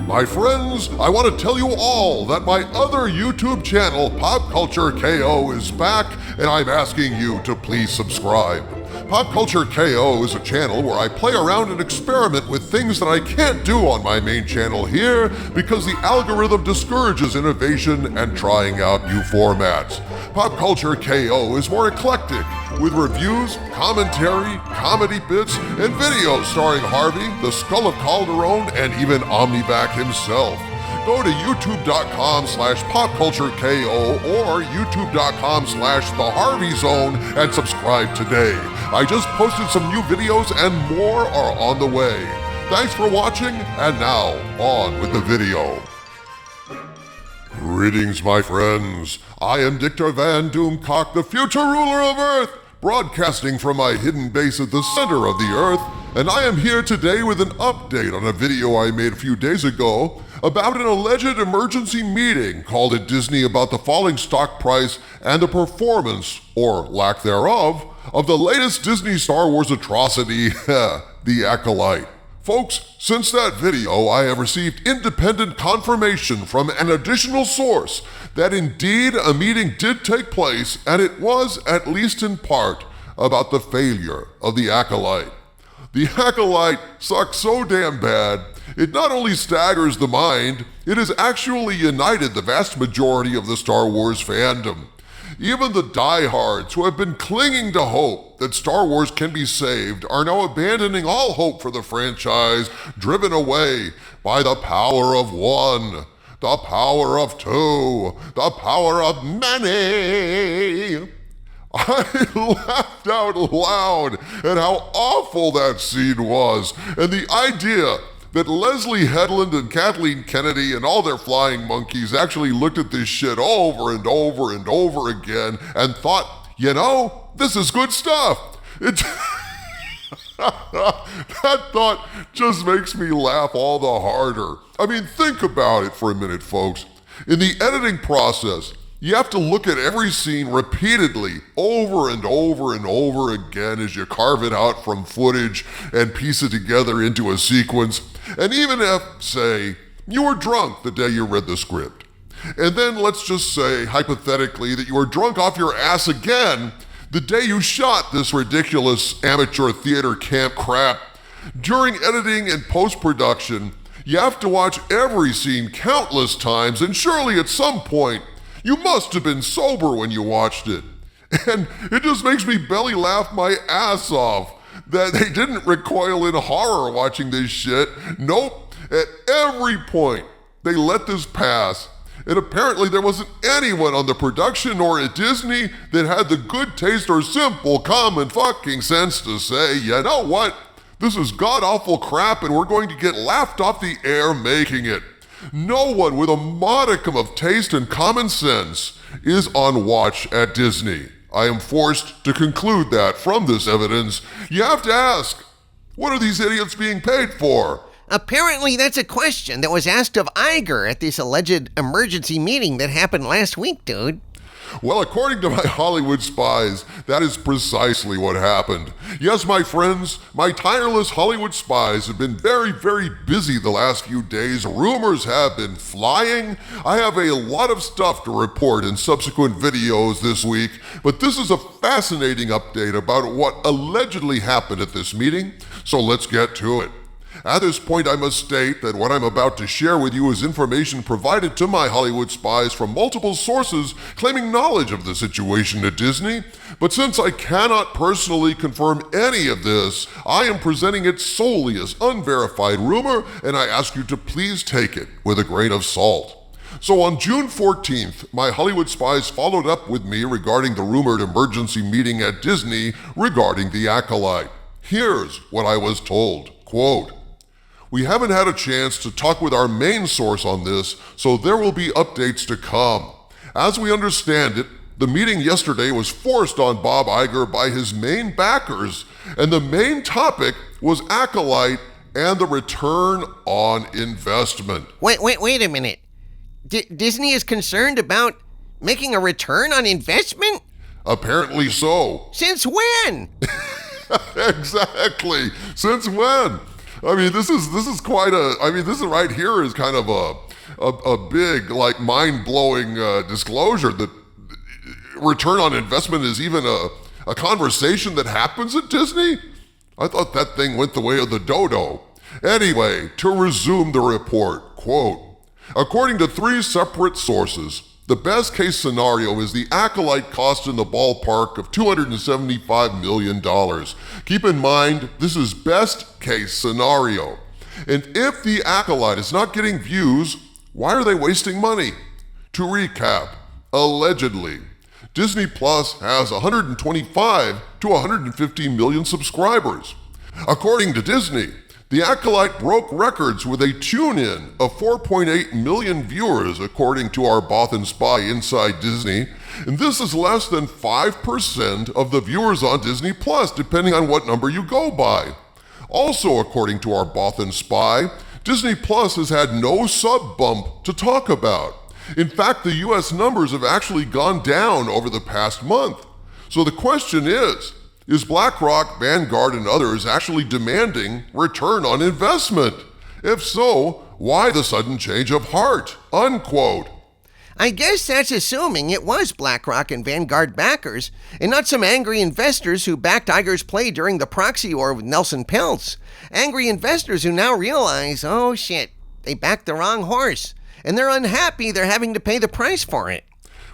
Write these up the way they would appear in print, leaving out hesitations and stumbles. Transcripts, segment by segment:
My friends, I want to tell you all that my other YouTube channel, Pop Culture KO, is back, and I'm asking you to please subscribe. Pop Culture KO is a channel where I play around and experiment with things that I can't do on my main channel here because the algorithm discourages innovation and trying out new formats. Pop Culture KO is more eclectic, with reviews, commentary, comedy bits, and videos starring Harvey, the Skull of Calderon, and even Omnivac himself. Go to youtube.com/popcultureko or youtube.com/theharveyzone and subscribe today. I just posted some new videos and more are on the way. Thanks for watching, and now, on with the video. Greetings, my friends. I am Dictor Van Doomcock, the future ruler of Earth, broadcasting from my hidden base at the center of the Earth, and I am here today with an update on a video I made a few days ago about an alleged emergency meeting called at Disney about the falling stock price and the performance, or lack thereof, of the latest Disney Star Wars atrocity, the Acolyte. Folks, since that video, I have received independent confirmation from an additional source that indeed a meeting did take place, and it was, at least in part, about the failure of the Acolyte. The Acolyte sucks so damn bad, it not only staggers the mind, it has actually united the vast majority of the Star Wars fandom. Even the diehards who have been clinging to hope that Star Wars can be saved are now abandoning all hope for the franchise, driven away by the power of one, the power of two, the power of many. I laughed out loud at how awful that scene was, and the idea that Leslie Headland and Kathleen Kennedy and all their flying monkeys actually looked at this shit over and over and over again and thought, you know, this is good stuff. That thought just makes me laugh all the harder. I mean, think about it for a minute, folks. In the editing process, you have to look at every scene repeatedly, over and over and over again as you carve it out from footage and piece it together into a sequence. And even if, say, you were drunk the day you read the script, and then let's just say, hypothetically, that you were drunk off your ass again the day you shot this ridiculous amateur theater camp crap, during editing and post-production, you have to watch every scene countless times, and surely at some point, you must have been sober when you watched it. And it just makes me belly laugh my ass off that they didn't recoil in horror watching this shit. Nope, at every point, they let this pass. And apparently there wasn't anyone on the production or at Disney that had the good taste or simple common fucking sense to say, you know what? This is god-awful crap and we're going to get laughed off the air making it. No one with a modicum of taste and common sense is on watch at Disney. I am forced to conclude that from this evidence, you have to ask, what are these idiots being paid for? Apparently that's a question that was asked of Iger at this alleged emergency meeting that happened last week, dude. Well, according to my Hollywood spies, that is precisely what happened. Yes, my friends, my tireless Hollywood spies have been very, very busy the last few days. Rumors have been flying. I have a lot of stuff to report in subsequent videos this week, but this is a fascinating update about what allegedly happened at this meeting, so let's get to it. At this point, I must state that what I'm about to share with you is information provided to my Hollywood spies from multiple sources claiming knowledge of the situation at Disney. But since I cannot personally confirm any of this, I am presenting it solely as unverified rumor, and I ask you to please take it with a grain of salt. So on June 14th, my Hollywood spies followed up with me regarding the rumored emergency meeting at Disney regarding the Acolyte. Here's what I was told, quote, "We haven't had a chance to talk with our main source on this, so there will be updates to come. As we understand it, the meeting yesterday was forced on Bob Iger by his main backers, and the main topic was Acolyte and the return on investment." Wait a minute. Disney is concerned about making a return on investment? Apparently so. Since when? Exactly. Since when? I mean, this is quite a. I mean, this is right here is kind of a big, like, mind-blowing disclosure that return on investment is even a conversation that happens at Disney. I thought that thing went the way of the dodo. Anyway, to resume the report, quote, according to 3 separate sources, the best case scenario is the Acolyte cost in the ballpark of $275 million. Keep in mind, this is best case scenario. And if the Acolyte is not getting views, why are they wasting money? To recap, allegedly, Disney Plus has 125 to 150 million subscribers. According to Disney, the Acolyte broke records with a tune-in of 4.8 million viewers, according to our Both and Spy Inside Disney, and this is less than 5% of the viewers on Disney Plus, depending on what number you go by. Also, according to our Both and Spy, Disney Plus has had no sub bump to talk about. In fact, the US numbers have actually gone down over the past month. So the question is BlackRock, Vanguard, and others actually demanding return on investment? If so, why the sudden change of heart? Unquote. I guess that's assuming it was BlackRock and Vanguard backers, and not some angry investors who backed Iger's play during the proxy war with Nelson Peltz. Angry investors who now realize, oh shit, they backed the wrong horse, and they're unhappy they're having to pay the price for it.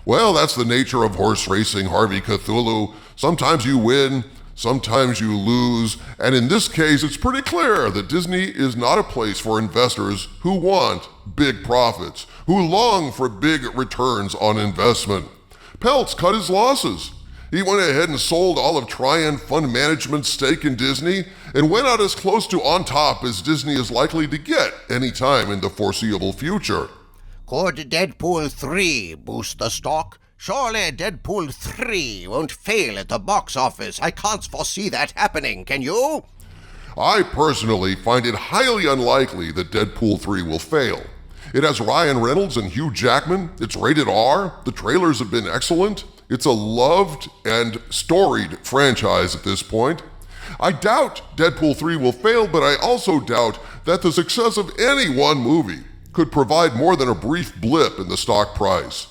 Well, that's the nature of horse racing, Harvey Cthulhu. Sometimes you win, sometimes you lose, and in this case, it's pretty clear that Disney is not a place for investors who want big profits, who long for big returns on investment. Peltz cut his losses. He went ahead and sold all of Trian Fund Management's stake in Disney and went out as close to on top as Disney is likely to get any time in the foreseeable future. Could Deadpool 3 boost the stock? Surely Deadpool 3 won't fail at the box office. I can't foresee that happening, can you? I personally find it highly unlikely that Deadpool 3 will fail. It has Ryan Reynolds and Hugh Jackman. It's rated R. The trailers have been excellent. It's a loved and storied franchise at this point. I doubt Deadpool 3 will fail, but I also doubt that the success of any one movie could provide more than a brief blip in the stock price.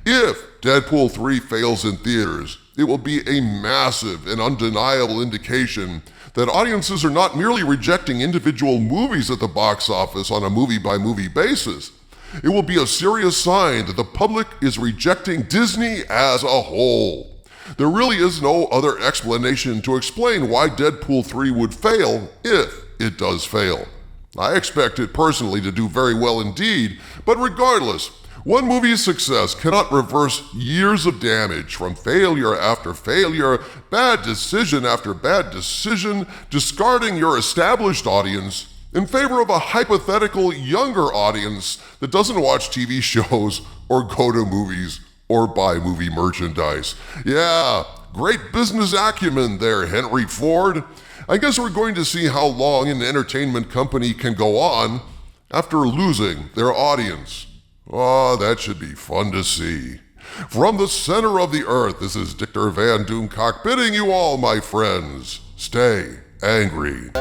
If Deadpool 3 fails in theaters, it will be a massive and undeniable indication that audiences are not merely rejecting individual movies at the box office on a movie-by-movie basis. It will be a serious sign that the public is rejecting Disney as a whole. There really is no other explanation to explain why Deadpool 3 would fail if it does fail. I expect it personally to do very well indeed, but regardless, one movie's success cannot reverse years of damage from failure after failure, bad decision after bad decision, discarding your established audience in favor of a hypothetical younger audience that doesn't watch TV shows or go to movies or buy movie merchandise. Yeah, great business acumen there, Henry Ford. I guess we're going to see how long an entertainment company can go on after losing their audience. Oh, that should be fun to see. From the center of the earth, this is Dictor Van Doomcock bidding you all, my friends, stay angry.